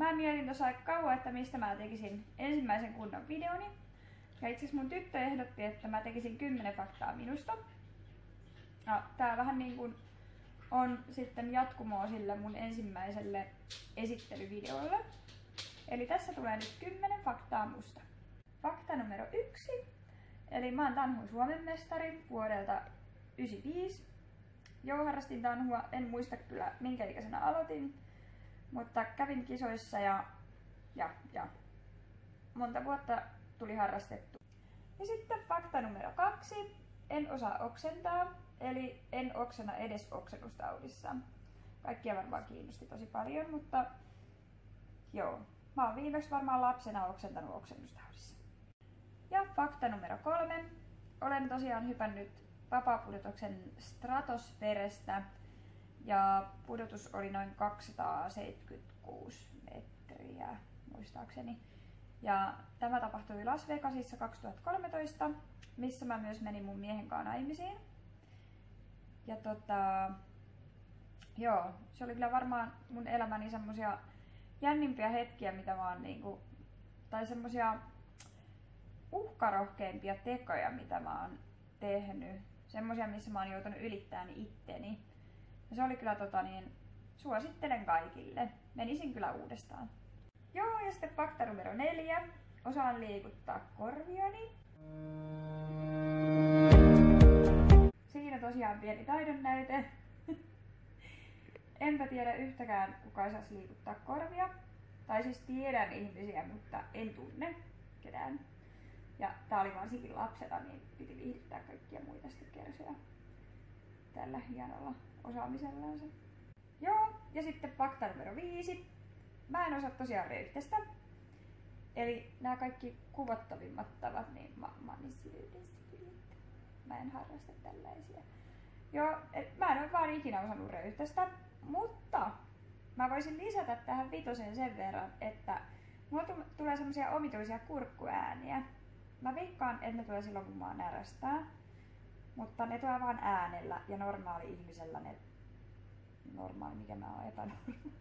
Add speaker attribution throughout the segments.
Speaker 1: mä mietin tuossa aika kauan, että mistä mä tekisin ensimmäisen kunnon videoni. Ja itse asiassa mun tyttö ehdotti, että mä tekisin 10 faktaa minusta. No, tää vähän niin kuin on sitten jatkumoa sille mun ensimmäiselle esittelyvideolle. Eli tässä tulee nyt 10 faktaa musta. Fakta numero 1. Eli mä oon tanhun Suomen mestari vuodelta 1995. Joo, harrastin tanhua, en muista kyllä minkä ikäisenä aloitin, mutta kävin kisoissa ja monta vuotta tuli harrastettu. Ja sitten fakta numero 2. En osaa oksentaa, eli en oksena edes oksennustaudissa. Kaikkia varmaan kiinnosti tosi paljon, mutta joo, mä oon viimeksi varmaan lapsena oksentanut oksennustaudissa. Ja fakta numero 3. Olen tosiaan hypännyt vapaapudotuksen stratosferestä ja pudotus oli noin 276 metriä muistaakseni. Ja tämä tapahtui Las Vegasissa 2013, missä mä myös menin mun miehen kanssa naimisiin. Ja joo, se oli kyllä varmaan mun elämäni semmosia jännimpiä hetkiä, mitä mä oon niinku, tai semmosia uhkarohkeimpia tekoja, mitä mä oon tehnyt. Semmosia, missä mä oon joutunut ylittämään itteni. Ja se oli kyllä suosittelen kaikille. Menisin kyllä uudestaan. Joo, ja sitten fakta numero 4. Osaan liikuttaa korviani. Siinä tosiaan pieni taidon näyte. Enpä tiedä yhtäkään, kuka osaisi liikuttaa korvia. Tai siis tiedän ihmisiä, mutta en tunne ketään. Ja tää oli vaan sikin lapsena, niin piti viihdyttää kaikkia muita stickerseja tällä hienolla osaamisellansa. Joo, ja sitten fakta numero 5. Mä en osaa tosiaan röyhtästä. Eli nämä kaikki kuvattavimmat tavat, niin mä en harrasta tällaisia. Joo, mä en ole vaan ikinä osannut röyhtästä, mutta mä voisin lisätä tähän 5 sen verran, että mulla tulee semmosia omituisia kurkkuääniä. Mä veikkaan, että ne tulee silloin, kun mä närästää, mutta ne tulee vaan äänellä ja normaali-ihmisellä ne mikä mä oon epänormaali.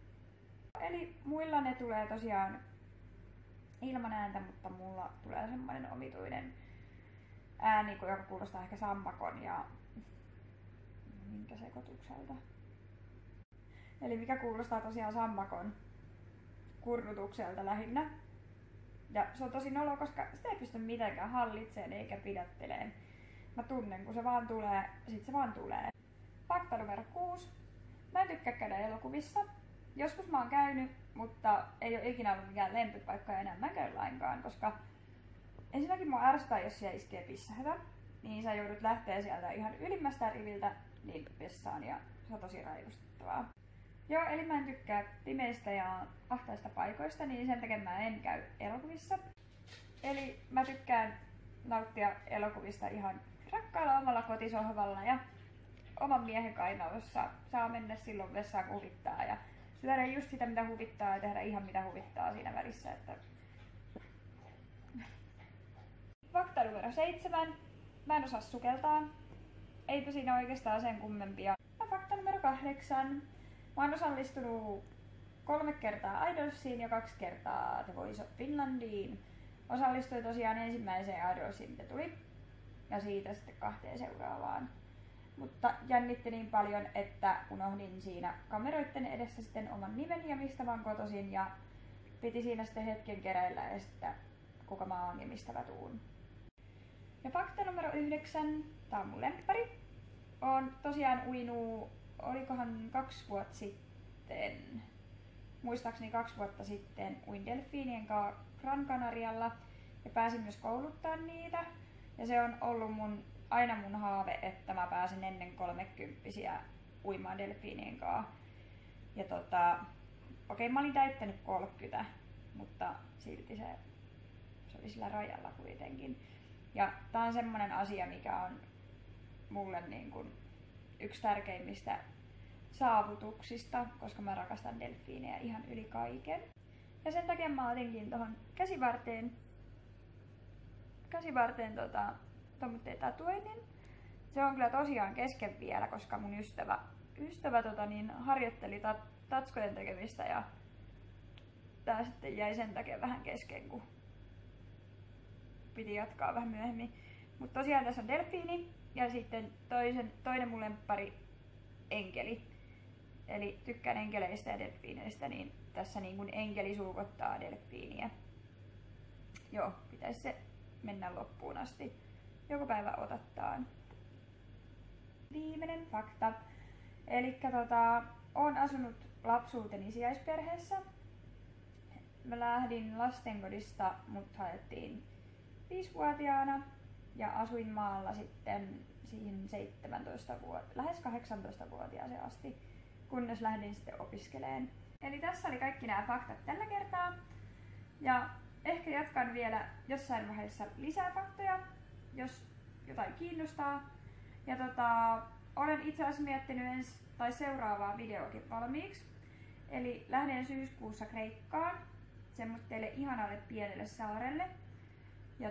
Speaker 1: Eli muilla ne tulee tosiaan ilman ääntä, mutta mulla tulee semmoinen omituinen ääni, joka kuulostaa ehkä sammakon ja minkä sekoitukselta. Eli mikä kuulostaa tosiaan sammakon kurnutukselta lähinnä. Ja se on tosi nolo, koska sitä ei pysty mitenkään hallitsemaan eikä pidätteleen. Mä tunnen, kun se vaan tulee, sit se vaan tulee. Fakta numero 6. Mä en tykkää käydä elokuvissa. Joskus mä oon käynyt, mutta ei ole ikinä ollut mikään lempipaikka ja enää mä käyn lainkaan, koska ensinnäkin mua ärsyttää, jos siellä iskee pissähätä, niin sä joudut lähteä sieltä ihan ylimmästä riviltä niin vessaan ja se on tosi raivostuttavaa. Joo, eli mä en tykkää pimeistä ja ahtaista paikoista, niin sen takia mä en käy elokuvissa. Eli mä tykkään nauttia elokuvista ihan rakkaalla omalla kotisohvalla ja oman miehen kainalossa. Saa mennä silloin vessaan, kun huvittaa ja syödä just sitä, mitä huvittaa ja tehdä ihan mitä huvittaa siinä välissä. Että... Fakta numero 7. Mä en osaa sukeltaa. Eipä siinä oikeastaan sen kummempia. Ja fakta numero 8. Mä oon osallistunut 3 kertaa Idolsiin ja 2 kertaa The Voice of Finlandiin. Osallistuin tosiaan ensimmäiseen Idolsiin, mitä tuli. Ja siitä sitten 2 seuraavaan. Mutta jännitti niin paljon, että unohdin siinä kameroitten edessä sitten oman nimeni ja mistä mä oon kotoisin. Ja piti siinä sitten hetken keräillä ja sitten kuka mä oon ja mistä mä tuun. Ja fakta numero 9. Tää on mun lemppari. Oon tosiaan uinut, olikohan 2 vuotta sitten. Muistaakseni 2 vuotta sitten uin delfiinien kanssa Gran Canarialla. Ja pääsin myös kouluttaa niitä. Ja se on ollut aina mun haave, että mä pääsen ennen 30-vuotiaita uimaan delfiinien kanssa. Ja okei, mä olin täyttänyt 30, mutta silti se oli sillä rajalla kuitenkin. Ja tää on semmonen asia, mikä on mulle niin kuin yksi tärkeimmistä saavutuksista, koska mä rakastan delfiinejä ihan yli kaiken. Ja sen takia mä otinkin tohon käsivarteen tatuoinnin. Se on kyllä tosiaan kesken vielä, koska mun ystävä harjoitteli tatskojen tekemistä ja tää sitten jäi sen takia vähän kesken, kun piti jatkaa vähän myöhemmin. Mutta tosiaan tässä on delfiini ja sitten toinen mun lemppari enkeli. Eli tykkään enkeleistä ja delfiineistä, niin tässä niin kun enkeli suukottaa delfiiniä. Joo, pitäisi se mennä loppuun asti. Joku päivä otattaan. Viimeinen fakta. Eli oon asunut lapsuuteni sijaisperheessä. Mä lähdin lastenkodista, mut haettiin 5-vuotiaana ja asuin maalla sitten siihen lähes 18-vuotiaaseen asti, kunnes lähdin sitten opiskeleen. Eli tässä oli kaikki nämä faktat tällä kertaa. Ja ehkä jatkan vielä jossain vaiheessa lisää faktoja, jos jotain kiinnostaa. Ja olen itse asiassa miettinyt seuraavaa videoakin valmiiksi. Eli lähden syyskuussa Kreikkaan, semmoiselle ihanalle pienelle saarelle. Ja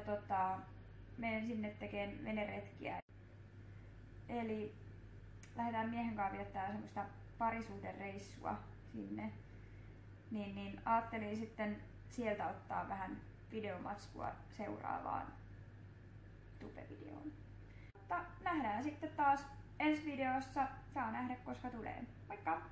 Speaker 1: menen sinne tekemään veneretkiä. Eli lähdetään miehen kanssa viettää semmoista parisuhdereissua sinne. Niin ajattelin sitten sieltä ottaa vähän videomatskua seuraavaan tubevideoon. Mutta nähdään sitten taas ensi videossa. Saa nähdä koska tulee. Moikka!